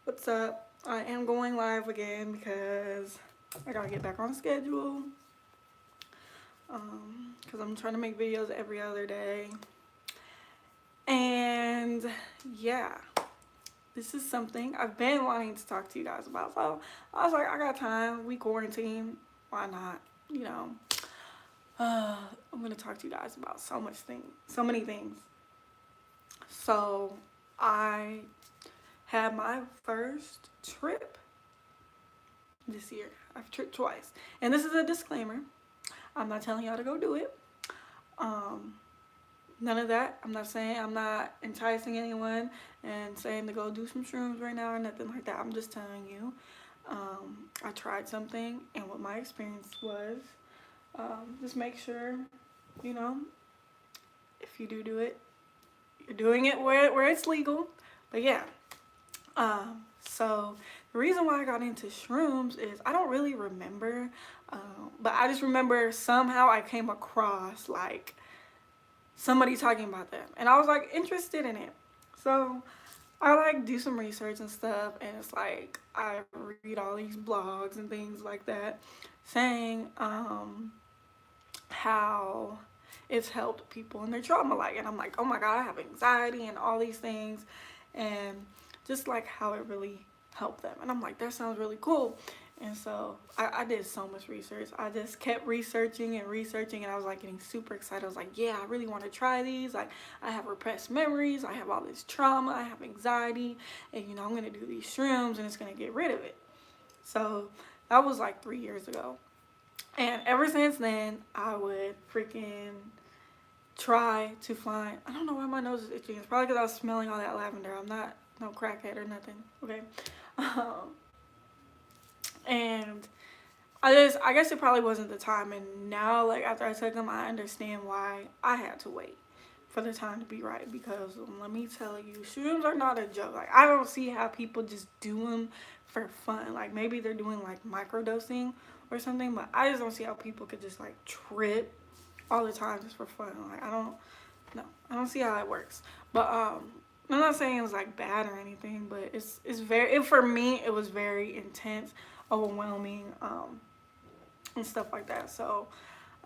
What's up? I am going live again because I gotta get back on schedule. Because I'm trying to make videos every other day. And yeah, this is something I've been wanting to talk to you guys about. So I was like, I got time. We quarantine. Why not? You know, I'm gonna talk to you guys about so many things. So I had my first trip this year. I've tripped twice. And this is a disclaimer. I'm not telling y'all to go do it. Um, None of that. I'm not enticing anyone and saying to go do some shrooms right now or nothing like that. I'm just telling you. I tried something and what my experience was. Just make sure, you know, if you do it, you're doing it where it's legal. But yeah. So the reason why I got into shrooms is I don't really remember, but I just remember somehow I came across like somebody talking about them, and I was like interested in it. So I like do some research and stuff, and it's like I read all these blogs and things like that, saying how it's helped people in their trauma, like, and I'm like, oh my god, I have anxiety and all these things, and just like how it really helped them, and I'm like, that sounds really cool. And so I did so much research. I just kept researching and researching, and I was like getting super excited. I was like, yeah, I really want to try these. Like, I have repressed memories, I have all this trauma, I have anxiety, and you know, I'm gonna do these shrooms and it's gonna get rid of it. So that was like 3 years ago. And ever since then, I would freaking try to find. I don't know why my nose is itching. It's probably because I was smelling all that lavender. I'm not no crackhead or nothing. Okay. Um, and I guess it probably wasn't the time. And now, like after I took them, I understand why I had to wait for the time to be right. Because let me tell you, shrooms are not a joke. Like, I don't see how people just do them for fun. Like, maybe they're doing like microdosing or something, but I just don't see how people could just like trip all the time just for fun. Like, I don't, no, I don't see how it works. But I'm not saying it's like bad or anything, but it's very, for me it was very intense, overwhelming, and stuff like that. So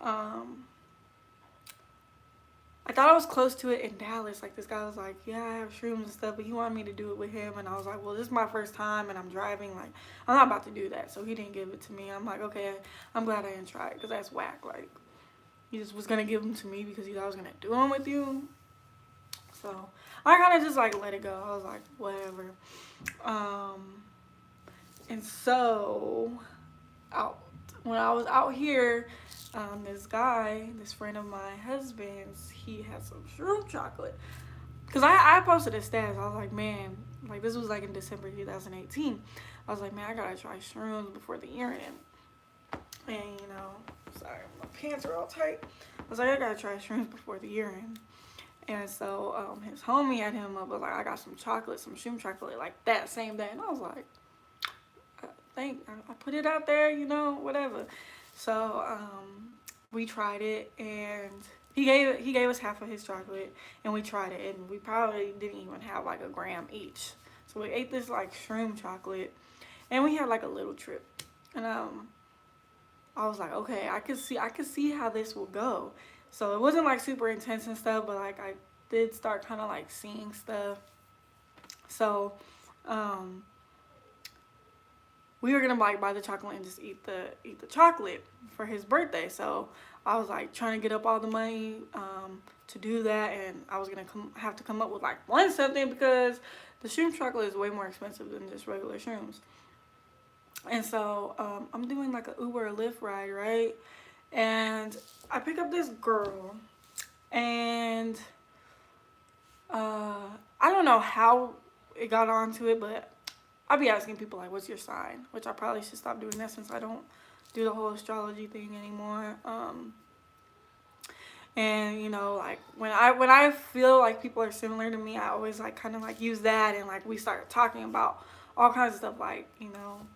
um I thought I was close to it in Dallas. Like, this guy was like, yeah, I have shrooms and stuff, but he wanted me to do it with him. And I was like, well, this is my first time and I'm driving. Like, I'm not about to do that. So he didn't give it to me. I'm like, okay, I'm glad I didn't try it because that's whack. Like, he just was going to give them to me because he thought I was going to do them with you. So I kind of just like let it go. I was like, whatever. Um, and so out when I was out here, this guy, this friend of my husband's, he had some shroom chocolate. Cause I posted a status. I was like, man, like this was like in December 2018. I was like, man, I gotta try shrooms before the year end. And you know, sorry, my pants are all tight. I was like, I gotta try shrooms before the year end. And so his homie had him up, was like, I got some chocolate, some shroom chocolate, like that same day. And I was like, I put it out there, you know, whatever. So we tried it, and he gave us half of his chocolate, and we tried it, and we probably didn't even have like a gram each. So we ate this like shroom chocolate, and we had like a little trip, and I was like, okay, I could see how this will go. So it wasn't like super intense and stuff, but like I did start kind of like seeing stuff. So um we were gonna like buy the chocolate and just eat the chocolate for his birthday. So I was like trying to get up all the money to do that, and I was gonna have to come up with like one something because the shroom chocolate is way more expensive than just regular shrooms. And so I'm doing like a Uber or Lyft ride, right? And I pick up this girl, and I don't know how it got onto it, but I'll be asking people like, "What's your sign?" Which I probably should stop doing that since I don't do the whole astrology thing anymore. And you know, like when I feel like people are similar to me, I always like kind of like use that, and like we start talking about all kinds of stuff, like you know,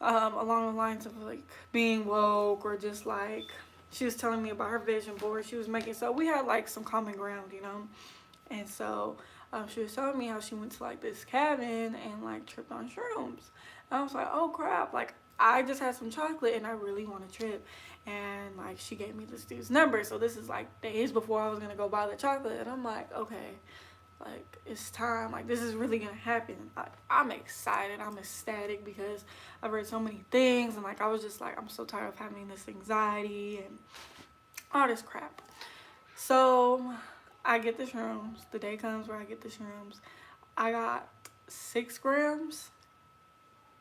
along the lines of like being woke, or just like she was telling me about her vision board she was making. So we had like some common ground, you know. And so she was telling me how she went to like this cabin and like tripped on shrooms. And I was like, oh crap, like I just had some chocolate and I really want to trip. And like she gave me this dude's number. So this is like days before I was gonna go buy the chocolate. And I'm like, okay, like it's time. Like this is really gonna happen. I'm excited. I'm ecstatic because I've read so many things and like I was just like, I'm so tired of having this anxiety and all this crap. So I get the shrooms. The day comes where I get the shrooms. I got 6 grams.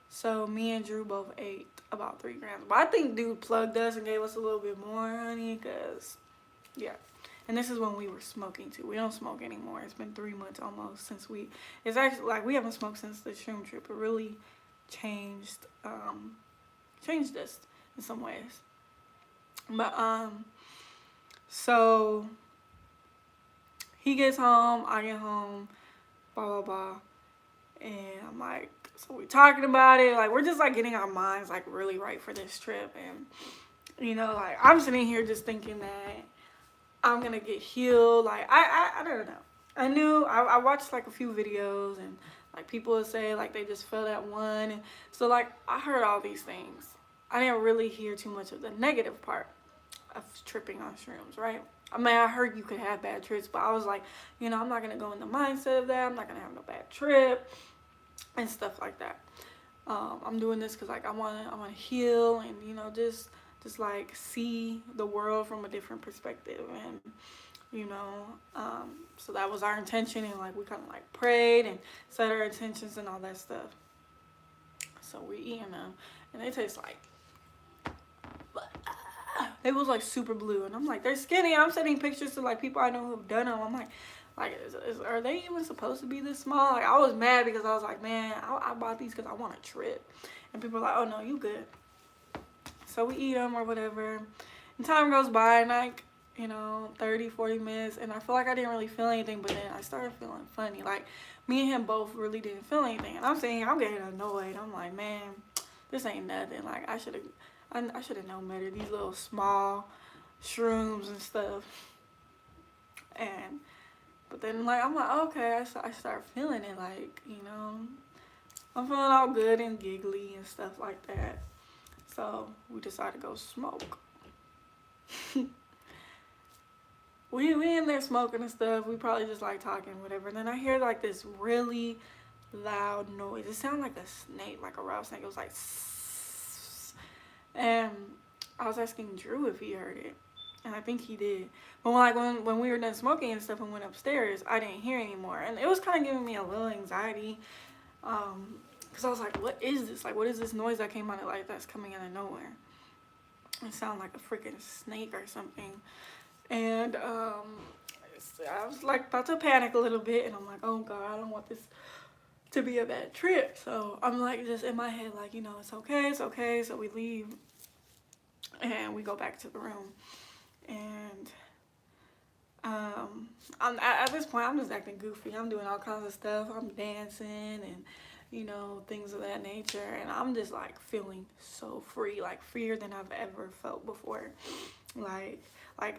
So me and Drew both ate about 3 grams. But I think dude plugged us and gave us a little bit more, honey, because, yeah. And this is when we were smoking too. We don't smoke anymore. It's been 3 months almost since it's actually like we haven't smoked since the shroom trip. It really changed us in some ways. But, so he gets home, I get home, blah, blah, blah. And I'm like, so we're talking about it. Like, we're just, like, getting our minds, like, really right for this trip. And, you know, like, I'm sitting here just thinking that I'm going to get healed. Like, I don't know. I watched, like, a few videos. And, like, people would say, like, they just felt at one. And so, like, I heard all these things. I didn't really hear too much of the negative part of tripping on shrooms, right? I mean, I heard you could have bad trips, but I was like, you know, I'm not going to go in the mindset of that. I'm not going to have no bad trip and stuff like that. I'm doing this because, like, I want to heal and, you know, just like, see the world from a different perspective. And, you know, so that was our intention. And, like, we kind of, like, prayed and set our intentions and all that stuff. So we're eating them. And they taste like, it was like super blue, and I'm like, they're skinny. I'm sending pictures to like people I know who've done them. I'm like are they even supposed to be this small? Like I was mad because I was like, man, I bought these because I want a trip, and people are like, oh no, you good. So we eat them or whatever, and time goes by, and like, you know, 30-40 minutes, and I feel like I didn't really feel anything, but then I started feeling funny. Like me and him both really didn't feel anything, and I'm sitting here, I'm getting annoyed. I'm like, man, this ain't nothing. Like I should have known better. These little small shrooms and stuff. But then like I'm like, okay, I start feeling it, like, you know, I'm feeling all good and giggly and stuff like that. So we decided to go smoke. we in there smoking and stuff. We probably just like talking, whatever. And then I hear like this really loud noise. It sounded like a snake, like a rattlesnake. It was like and I was asking Drew if he heard it, and I think he did. But when we were done smoking and stuff and went upstairs, I didn't hear anymore, and it was kind of giving me a little anxiety, because I was like, what is this? Like, what is this noise that came out of, like, that's coming out of nowhere? It sounded like a freaking snake or something, and I was like about to panic a little bit, and I'm like, oh God, I don't want this to be a bad trip. So I'm like just in my head like, you know, it's okay. So we leave and we go back to the room, and at this point I'm just acting goofy. I'm doing all kinds of stuff. I'm dancing and, you know, things of that nature, and I'm just like feeling so free, like freer than I've ever felt before. Like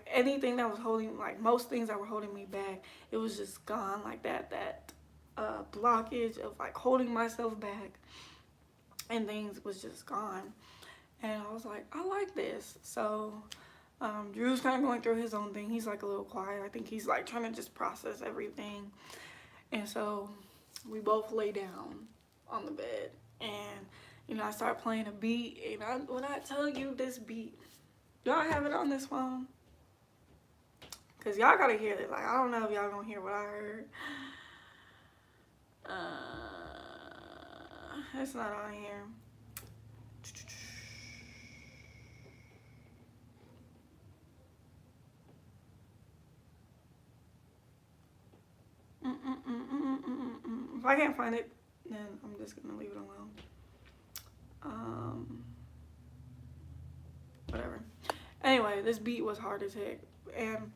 anything that was holding, like most things that were holding me back, it was just gone. Like that blockage of like holding myself back and things was just gone. And I was like, I like this. So Drew's kind of going through his own thing. He's like a little quiet. I think he's like trying to just process everything. And so we both lay down on the bed, and, you know, I start playing a beat. And when I tell you this beat, y'all have it on this phone? Because y'all gotta hear it. Like, I don't know if y'all gonna hear what I heard. It's not on here. If I can't find it, then I'm just gonna leave it alone. Whatever. Anyway, this beat was hard as heck, and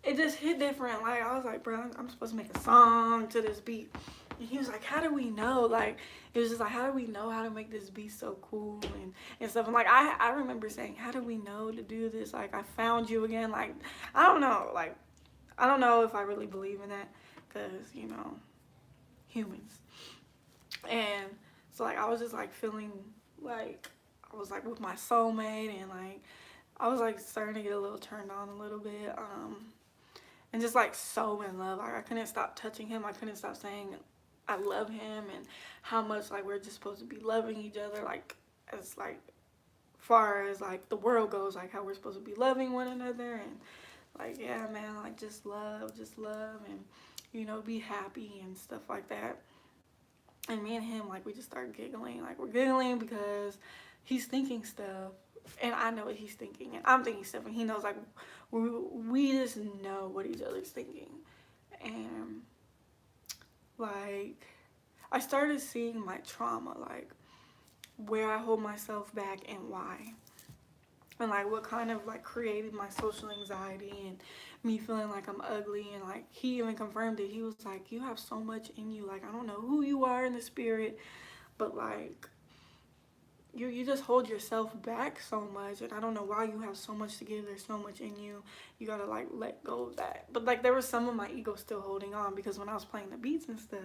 it just hit different. Like, I was like, bro, I'm supposed to make a song to this beat. And he was like, how do we know? Like, it was just like, how do we know how to make this beat so cool and stuff? And like, I remember saying, how do we know to do this? Like, I found you again. Like, I don't know. Like, I don't know if I really believe in that, because, you know, humans. And so like I was just like feeling like I was like with my soulmate, and like I was like starting to get a little turned on a little bit, and just like so in love. Like I couldn't stop touching him. I couldn't stop saying I love him, and how much like we're just supposed to be loving each other, like as like far as like the world goes, like how we're supposed to be loving one another. And like, yeah, man, like just love, and you know, be happy and stuff like that. And me and him, like, we just started giggling. Like, we're giggling because he's thinking stuff, and I know what he's thinking, and I'm thinking stuff, and he knows, like, we just know what each other's thinking. And like I started seeing my trauma, like where I hold myself back and why, and like what kind of like created my social anxiety and me feeling like I'm ugly. And like he even confirmed it. He was like, you have so much in you, like I don't know who you are in the spirit, but like you just hold yourself back so much, and I don't know why. You have so much to give, there's so much in you, you gotta like let go of that. But like there was some of my ego still holding on, because when I was playing the beats and stuff,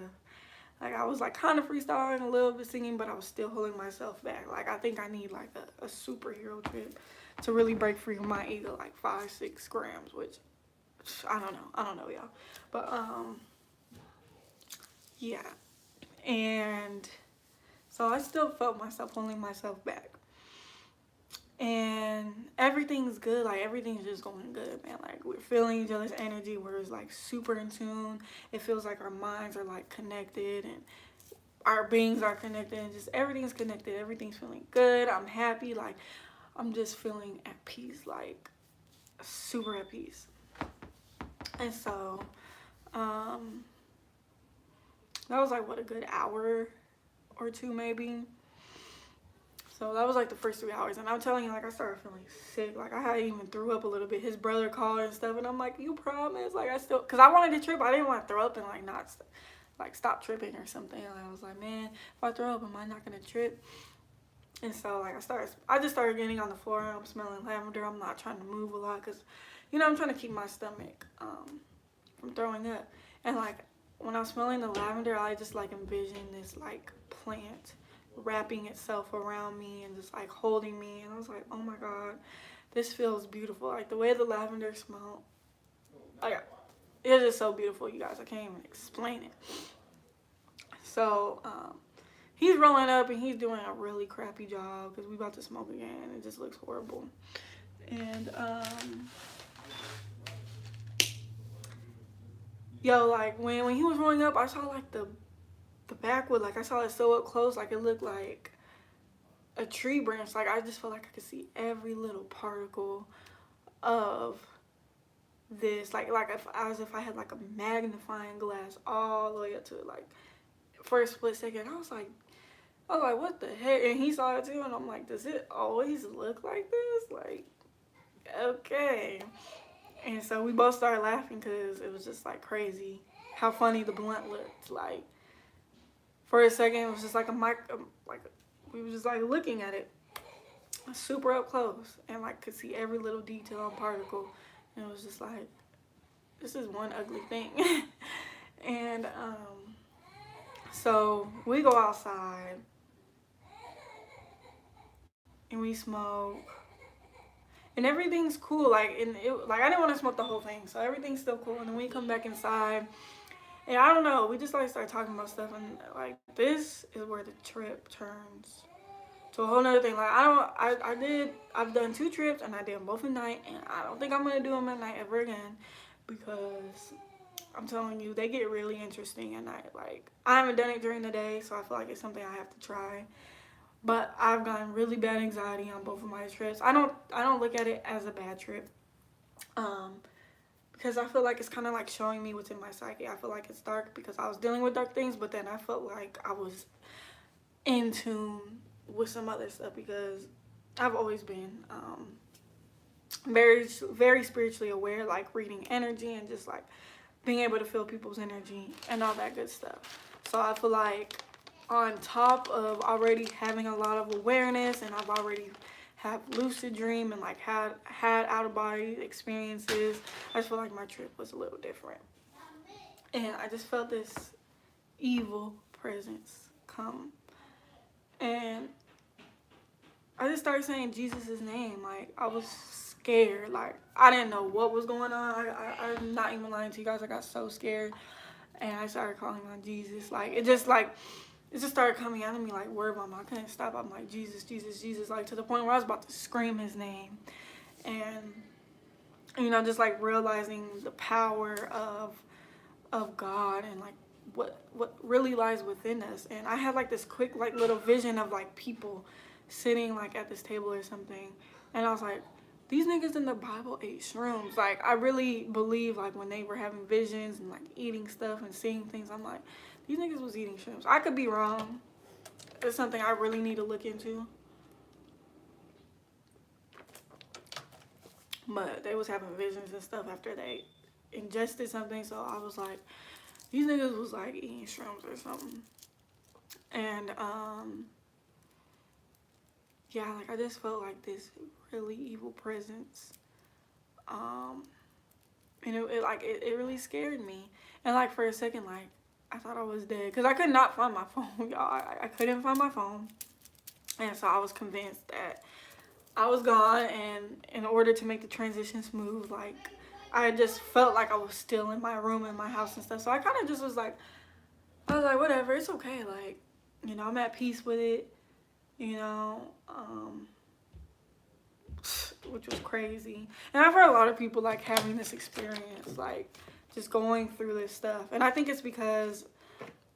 like I was like kind of freestyling a little bit, singing, but I was still holding myself back. Like I think I need like a superhero trip to really break free of my ego, like 5-6 grams, which I don't know y'all, but yeah. And so I still felt myself holding myself back, and everything's good. Like everything's just going good, man. Like we're feeling each other's energy. We're like super in tune. It feels like our minds are like connected, and our beings are connected, and just everything's connected. Everything's feeling good. I'm happy. Like I'm just feeling at peace, like super at peace. And so that was like what, a good hour or two maybe. So that was like the first 3 hours, and I'm telling you, like I started feeling sick. Like I had even threw up a little bit. His brother called and stuff, and I'm like, you promise? Like I still, cause I wanted to trip. I didn't want to throw up and like not like stop tripping or something. And I was like, man, if I throw up, am I not gonna trip? And so like I just started getting on the floor, and I'm smelling lavender. I'm not trying to move a lot, cause you know I'm trying to keep my stomach from throwing up. And like when I was smelling the lavender, I just like envisioned this like plant wrapping itself around me and just like holding me, and I was like, oh my god, this feels beautiful. Like the way the lavender smelled, like it's just so beautiful, you guys. I can't even explain it. So he's rolling up, and he's doing a really crappy job, because we about to smoke again, and it just looks horrible. And yo, like when he was rolling up, I saw like the backwood, like I saw it so up close, like it looked like a tree branch. Like I just felt like I could see every little particle of this, like as if I had like a magnifying glass all the way up to it. Like for a split second, I was like, what the heck? And he saw it too, and I'm like, does it always look like this? Like, okay. And so we both started laughing, because it was just like crazy how funny the blunt looked. Like for a second, it was just like like we were just like looking at it super up close, and like could see every little detail and particle, and it was just like, this is one ugly thing. And so we go outside and we smoke, and everything's cool. Like like I didn't want to smoke the whole thing, so everything's still cool. And then we come back inside, and I don't know, we just like started talking about stuff, and like this is where the trip turns to a whole nother thing. Like I've done 2 trips, and I did them both at night, and I don't think I'm gonna do them at night ever again, because I'm telling you, they get really interesting at night. Like I haven't done it during the day, so I feel like it's something I have to try. But I've gotten really bad anxiety on both of my trips. I don't look at it as a bad trip, because I feel like it's kind of like showing me what's in my psyche. I feel like it's dark because I was dealing with dark things, but then I felt like I was in tune with some other stuff, because I've always been very, very spiritually aware, like reading energy and just like being able to feel people's energy and all that good stuff. So I feel like on top of already having a lot of awareness, and I've already have lucid dream and like had out of body experiences, I just feel like my trip was a little different. and I just felt this evil presence come, and I just started saying Jesus' name. Like, I was scared. Like, I didn't know what was going on. I'm not even lying to you guys. I got so scared, and I started calling on Jesus. It just started coming out of me like word by mouth. I couldn't stop. I'm like, Jesus, Jesus, Jesus. Like, to the point where I was about to scream his name. And, just like realizing the power of God, and like what really lies within us. And I had like this quick like little vision of like people sitting like at this table or something, and I was like, these niggas in the Bible ate shrooms. Like, I really believe like when they were having visions and like eating stuff and seeing things, I'm like, these niggas was eating shrooms. I could be wrong. It's something I really need to look into. But they was having visions and stuff after they ingested something, so I was like, these niggas was like eating shrooms or something. And yeah, like I just felt like this really evil presence. And it really scared me. And like for a second, like I thought I was dead, because I could not find my phone, y'all. I couldn't find my phone. And so I was convinced that I was gone, and in order to make the transition smooth, like I just felt like I was still in my room in my house and stuff. So I kind of just was like, I was like, whatever, it's okay. Like, I'm at peace with it, which was crazy. And I've heard a lot of people like having this experience, like just going through this stuff. And I think it's because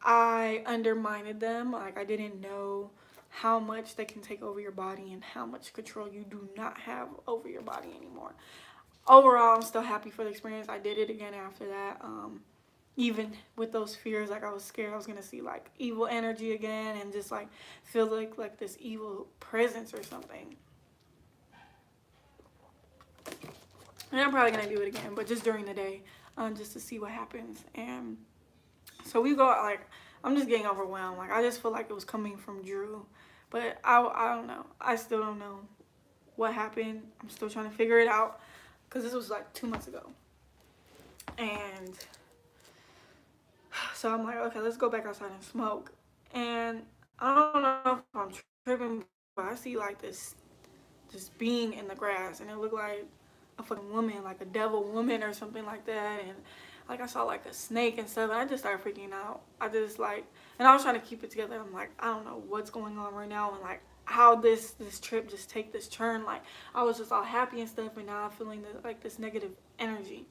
I undermined them. Like, I didn't know how much they can take over your body and how much control you do not have over your body anymore. Overall, I'm still happy for the experience. I did it again after that. Even with those fears, like I was scared I was gonna see like evil energy again, and just like feel like this evil presence or something. And I'm probably gonna do it again, but just during the day, just to see what happens. And so we go, like, I'm just getting overwhelmed. Like, I just feel like it was coming from Drew, but I don't know. I still don't know what happened. I'm still trying to figure it out, because this was like 2 months ago. And so I'm like, okay, let's go back outside and smoke. And I don't know if I'm tripping, but I see like this being in the grass, and it looked like a fucking woman, like a devil woman or something like that. And like I saw like a snake and stuff, and I just started freaking out. I just like, and I was trying to keep it together. I'm like, I don't know what's going on right now, and like how this trip just take this turn. Like, I was just all happy and stuff, and now I'm feeling like this negative energy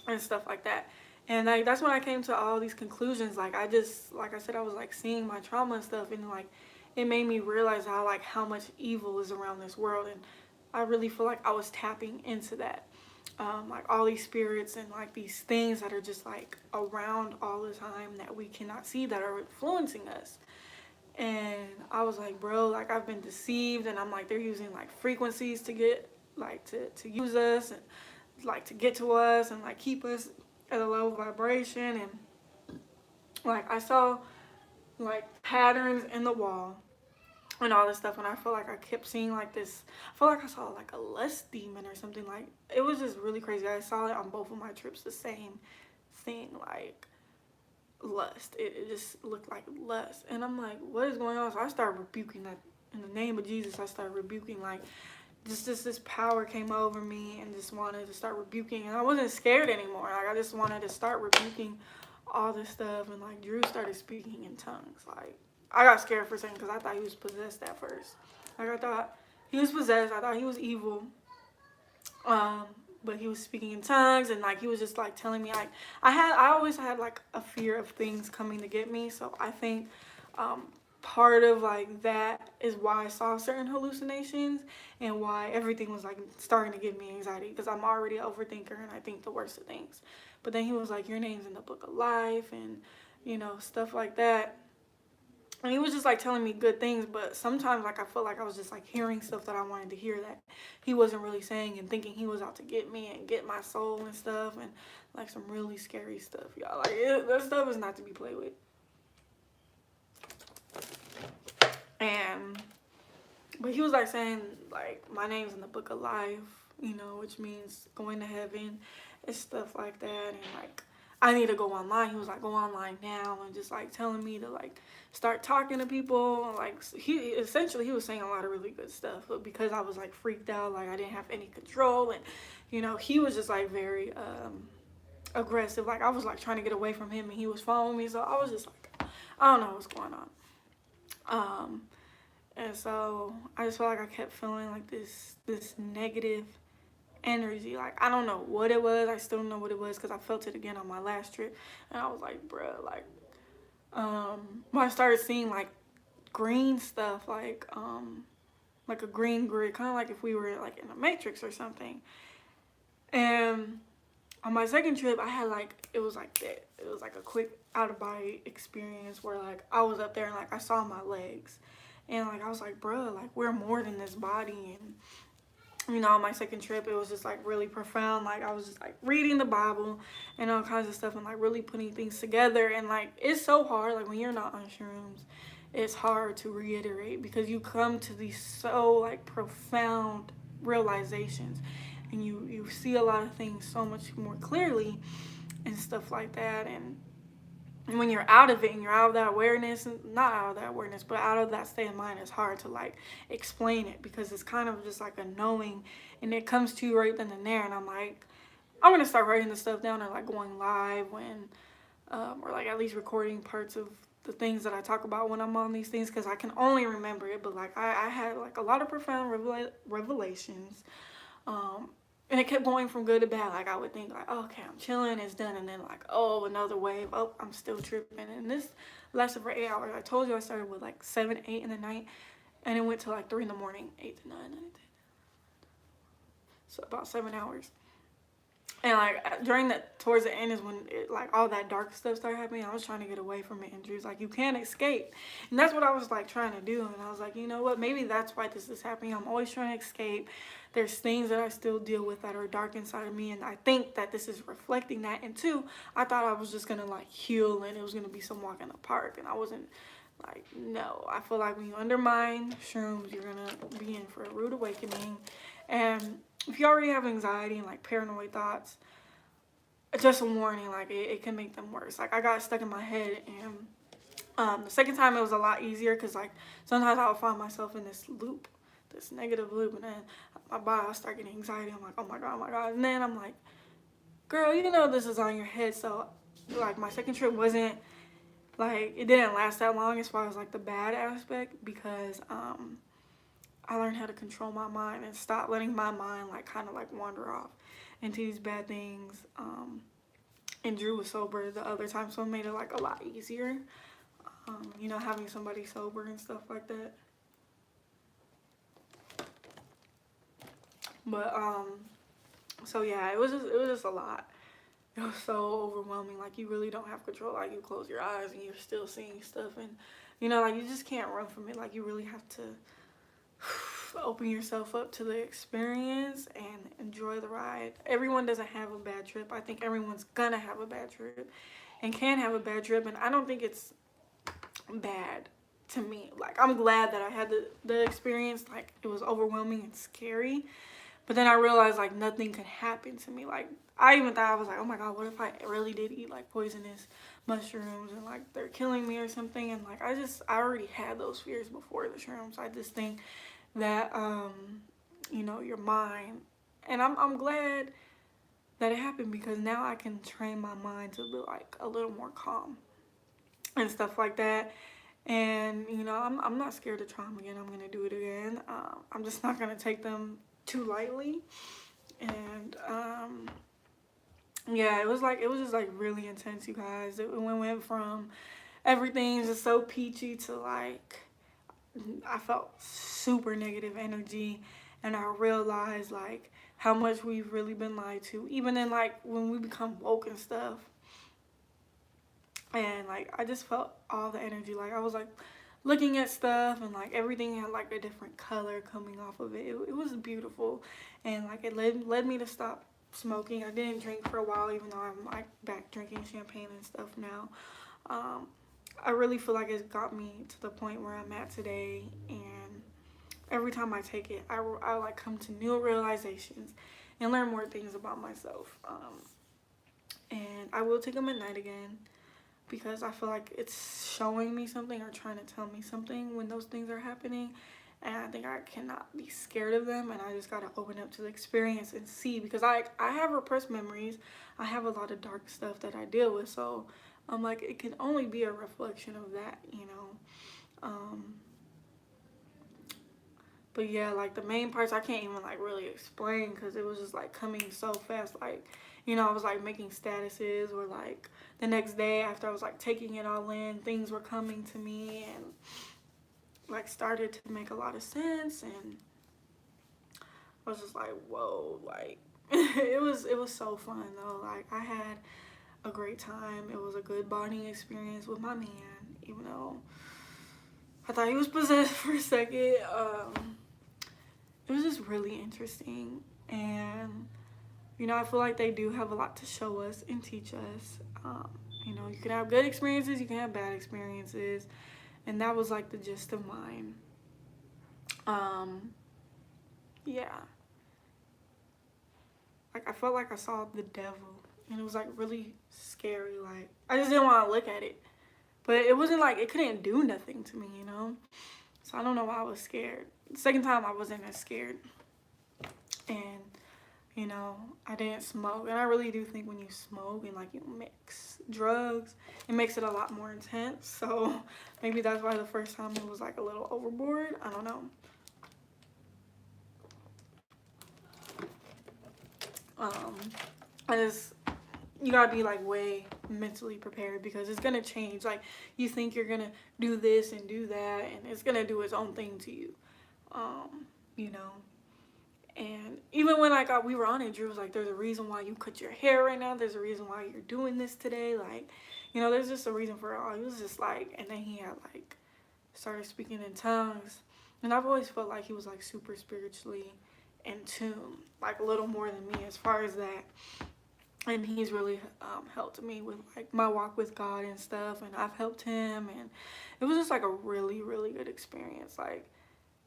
and stuff like that. And like that's when I came to all these conclusions. Like, I just, like I said, I was like seeing my trauma and stuff, and like it made me realize how much evil is around this world. And I really feel like I was tapping into that. Like all these spirits and like these things that are just like around all the time that we cannot see, that are influencing us. And I was like, bro, like I've been deceived, and I'm like, they're using like frequencies to get like to use us, and like to get to us, and like keep us at a low vibration. And like I saw like patterns in the wall and all this stuff, and I feel like I kept seeing like this, I feel like I saw like a lust demon or something. Like, it was just really crazy. I saw it on both of my trips, the same thing, like lust. It just looked like lust, and I'm like, what is going on? So I started rebuking that in the name of Jesus. I started rebuking, like just this power came over me, and just wanted to start rebuking, and I wasn't scared anymore. Like, I just wanted to start rebuking all this stuff. And like Drew started speaking in tongues. Like, I got scared for a second, because I thought he was possessed at first. Like, I thought he was possessed. I thought he was evil. But he was speaking in tongues, and like he was just like telling me, like I always had like a fear of things coming to get me. So I think part of like that is why I saw certain hallucinations, and why everything was like starting to give me anxiety, because I'm already an overthinker and I think the worst of things. But then he was like, your name's in the book of life, and stuff like that. And he was just like telling me good things, but sometimes like I felt like I was just like hearing stuff that I wanted to hear that he wasn't really saying, and thinking he was out to get me and get my soul and stuff, and like some really scary stuff, y'all. Like, that stuff is not to be played with. But he was like saying like my name's in the book of life, which means going to heaven and stuff like that. And like I need to go online. He was like, go online now, and just like telling me to like start talking to people. Like he was saying a lot of really good stuff, but because I was like freaked out, like I didn't have any control, and he was just like very aggressive. Like I was like trying to get away from him, and he was following me. So I was just like, I don't know what's going on. And so I just felt like I kept feeling like this negative energy. Like I don't know what it was. I still don't know what it was because I felt it again on my last trip, and I was like, bruh, like when I started seeing like green stuff, like a green grid, kind of like if we were like in a matrix or something. And on my second trip, I had like, it was like that. It was like a quick out of body experience where like I was up there and like I saw my legs, and like I was like, bruh, like we're more than this body. And on my second trip, it was just like really profound. Like I was just like reading the Bible and all kinds of stuff and like really putting things together. And like it's so hard, like when you're not on shrooms, it's hard to reiterate because you come to these so like profound realizations, and you see a lot of things so much more clearly and stuff like that. And when you're out of it and you're out of that awareness, not out of that awareness, but out of that state of mind, it's hard to like explain it because it's kind of just like a knowing, and it comes to you right then and there. And I'm like, I'm gonna start writing this stuff down and like going live when or like at least recording parts of the things that I talk about when I'm on these things, because I can only remember it. But like I had like a lot of profound revelations, and it kept going from good to bad. Like I would think like, oh, okay, I'm chilling, it's done, and then like, oh, another wave, oh, I'm still tripping. And this lasted for 8 hours. I told you I started with like 7, 8 in the night, and it went to like 3 in the morning, 8 to 9, 9 to 10. So about 7 hours. And like during that, towards the end is when it, like all that dark stuff started happening. I was trying to get away from it, and Drew's like, you can't escape. And that's what I was like trying to do. And I was like, you know what, maybe that's why this is happening. I'm always trying to escape. There's things that I still deal with that are dark inside of me, and I think that this is reflecting that. And two, I thought I was just gonna like heal and it was gonna be some walk in the park, and I wasn't. Like, no, I feel like when you undermine shrooms, you're gonna be in for a rude awakening. And if you already have anxiety and like paranoid thoughts, just a warning, like it can make them worse. Like I got stuck in my head, and the second time it was a lot easier because like sometimes I would find myself in this loop, this negative loop, and then my body will start getting anxiety. I'm like, oh my god, and then I'm like, girl, you know this is on your head. So like my second trip wasn't like, it didn't last that long as far as like the bad aspect, because I learned how to control my mind and stop letting my mind like kind of like wander off into these bad things. And Drew was sober the other time, so it made it like a lot easier, having somebody sober and stuff like that. But so yeah, it was just a lot. It was so overwhelming. Like you really don't have control. Like you close your eyes and you're still seeing stuff, and like you just can't run from it. Like you really have to open yourself up to the experience and enjoy the ride. Everyone doesn't have a bad trip. I think everyone's gonna have a bad trip and can have a bad trip, and I don't think it's bad to me. Like I'm glad that I had the experience. Like it was overwhelming and scary, but then I realized like nothing could happen to me. Like I even thought, I was like, oh my god, what if I really did eat like poisonous mushrooms and like they're killing me or something? And like I already had those fears before the shrooms. I just think that your mind, and I'm glad that it happened, because now I can train my mind to be like a little more calm and stuff like that. And I'm not scared to try them again. I'm gonna do it again. I'm just not gonna take them too lightly. And yeah, it was just like really intense, you guys. It went from everything just so peachy to like I felt super negative energy, and I realized like how much we've really been lied to, even in like when we become woke and stuff. And like I just felt all the energy. Like I was like looking at stuff, and like everything had like a different color coming off of it. It was beautiful, and like it led me to stop smoking. I didn't drink for a while, even though I'm like back drinking champagne and stuff now. I really feel like it's got me to the point where I'm at today, and every time I take it, I like come to new realizations and learn more things about myself. And I will take them at night again because I feel like it's showing me something or trying to tell me something when those things are happening. And I think I cannot be scared of them, and I just gotta open up to the experience and see, because I have repressed memories. I have a lot of dark stuff that I deal with, so I'm like, it can only be a reflection of that, you know. But yeah, like the main parts I can't even like really explain because it was just like coming so fast. Like, you know, I was like making statuses, or like the next day after I was like taking it all in, things were coming to me and like started to make a lot of sense. And I was just like, whoa, like it was so fun though. Like I had a great time. It was a good bonding experience with my man, even though I thought he was possessed for a second. It was just really interesting, and you know, I feel like they do have a lot to show us and teach us. You know, you can have good experiences, you can have bad experiences, and that was like the gist of mine. Yeah, like I felt like I saw the devil, and it was like really scary. Like I just didn't want to look at it, but it wasn't like it couldn't do nothing to me, you know. So I don't know why I was scared. The second time I wasn't as scared. And you know, I didn't smoke, and I really do think when you smoke and like you mix drugs, it makes it a lot more intense. So maybe that's why the first time it was like a little overboard. I don't know. I just, you gotta be like way mentally prepared because it's gonna change. Like you think you're gonna do this and do that, and it's gonna do its own thing to you. You know. And even when we were on it, Drew was like, there's a reason why you cut your hair right now. There's a reason why you're doing this today. Like, you know, there's just a reason for it all. He was just like, and then he had like started speaking in tongues. And I've always felt like he was like super spiritually in tune, like a little more than me as far as that. And he's really helped me with like my walk with God and stuff. And I've helped him. And it was just like a really, really good experience. Like,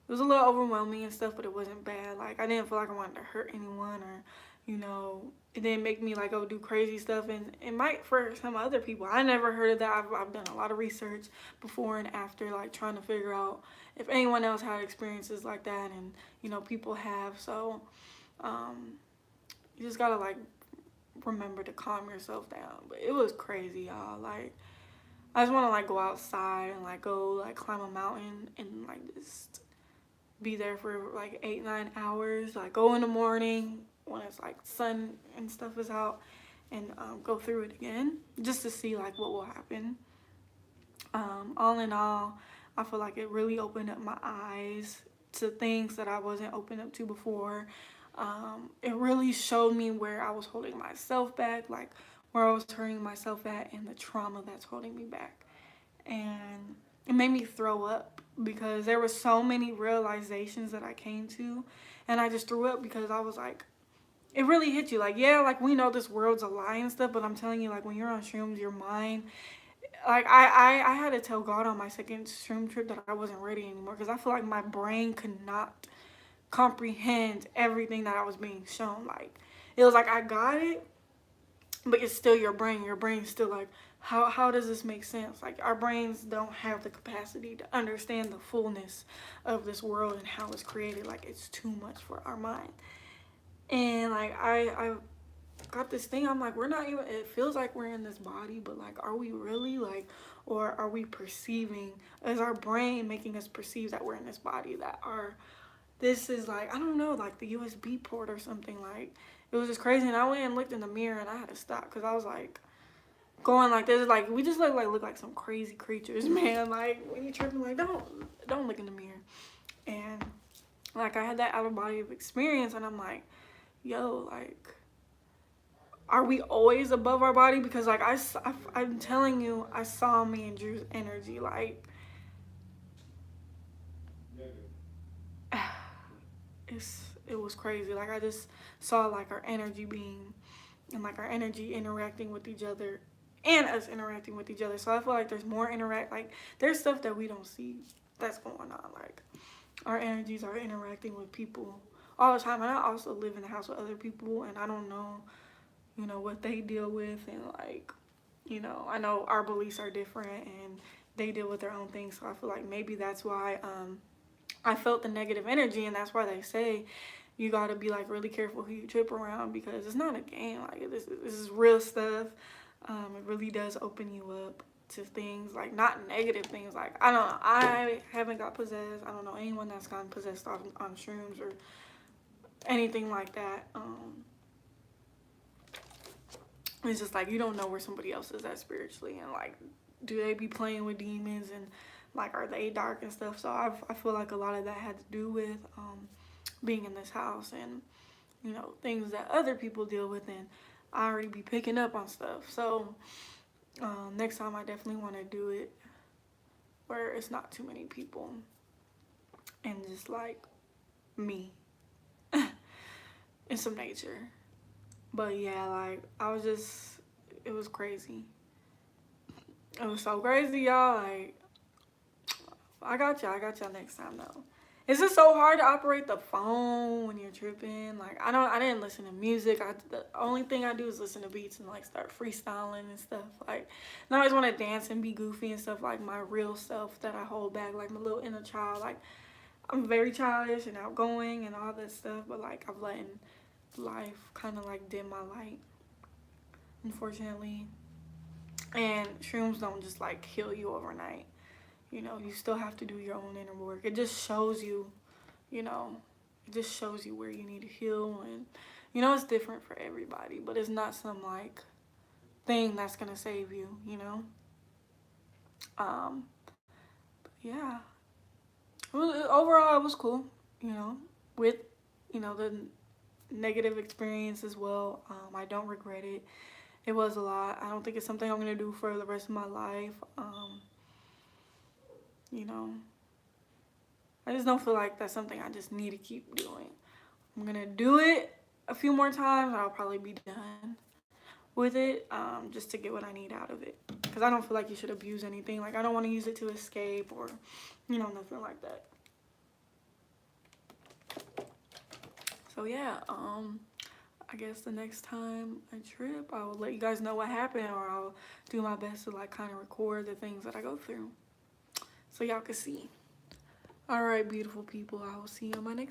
it was a little overwhelming and stuff, but it wasn't bad. Like, I didn't feel like I wanted to hurt anyone, or, you know, it didn't make me, like, go do crazy stuff. And it might for some other people. I never heard of that. I've done a lot of research before and after, like, trying to figure out if anyone else had experiences like that. And, you know, people have. So, you just gotta, like, remember to calm yourself down. But it was crazy, y'all. Like, I just want to, like, go outside and, like, go, like, climb a mountain and, like, just be there for like 8-9 hours, like go in the morning when it's like sun and stuff is out, and go through it again just to see like what will happen. All in all, I feel like it really opened up my eyes to things that I wasn't open up to before. It really showed me where I was holding myself back, like where I was hurting myself at, and the trauma that's holding me back. And it made me throw up because there were so many realizations that I came to, and I just threw up because I was like, it really hit you. Like, yeah, like we know this world's a lie and stuff, but I'm telling you, like when you're on shrooms, your mind, like I had to tell God on my second shroom trip that I wasn't ready anymore because I feel like my brain could not comprehend everything that I was being shown. Like, it was like I got it, but it's still your brain. Your brain's still like, how does this make sense? Like, our brains don't have the capacity to understand the fullness of this world and how it's created. Like, it's too much for our mind. And like I got this thing, I'm like, we're not even, it feels like we're in this body, but like, are we really? Like, or are we perceiving, is our brain making us perceive that we're in this body, that this is like, I don't know, like the USB port or something. Like, it was just crazy. And I went and looked in the mirror and I had to stop because I was like going like this, like we just look like some crazy creatures, man. Like, when you're tripping, like don't look in the mirror. And like, I had that out of body experience, and I'm like, yo, like, are we always above our body? Because like I'm telling you, I saw me and Drew's energy. Like, it was crazy. Like, I just saw like our energy being, and like our energy interacting with each other, and us interacting with each other. So I feel like there's more like there's stuff that we don't see that's going on. Like, our energies are interacting with people all the time. And I also live in the house with other people, and I don't know, you know, what they deal with. And like, you know, I know our beliefs are different and they deal with their own things. So I feel like maybe that's why I felt the negative energy, and that's why they say you got to be like really careful who you trip around, because it's not a game. Like this is real stuff. It really does open you up to things, like not negative things. Like I don't know, I haven't got possessed. I don't know anyone that's gotten possessed on shrooms or anything like that. It's just like you don't know where somebody else is at spiritually, and like, do they be playing with demons, and like, are they dark and stuff? So I feel like a lot of that had to do with being in this house, and you know, things that other people deal with, and I already be picking up on stuff. So next time I definitely want to do it where it's not too many people and just like me and some nature. But yeah, like it was crazy. It was so crazy, y'all. Like, I got y'all next time though. It's just so hard to operate the phone when you're tripping. Like, I didn't listen to music. The only thing I do is listen to beats and like start freestyling and stuff. Like, and I always want to dance and be goofy and stuff, like my real self that I hold back, like my little inner child. Like, I'm very childish and outgoing and all that stuff, but like I've letting life kind of like dim my light, unfortunately. And shrooms don't just like heal you overnight. You know, you still have to do your own inner work. It just shows you, you know, it just shows you where you need to heal. And, you know, it's different for everybody, but it's not some like thing that's gonna save you, you know. Yeah, overall it was cool, you know, with, you know, the negative experience as well. I don't regret it. It was a lot. I don't think it's something I'm gonna do for the rest of my life. You know, I just don't feel like that's something I just need to keep doing. I'm gonna do it a few more times and I'll probably be done with it, just to get what I need out of it. Because I don't feel like you should abuse anything. Like, I don't want to use it to escape or, you know, nothing like that. So yeah, I guess the next time I trip, I will let you guys know what happened, or I'll do my best to like kind of record the things that I go through so y'all can see. All right, beautiful people, I will see you on my next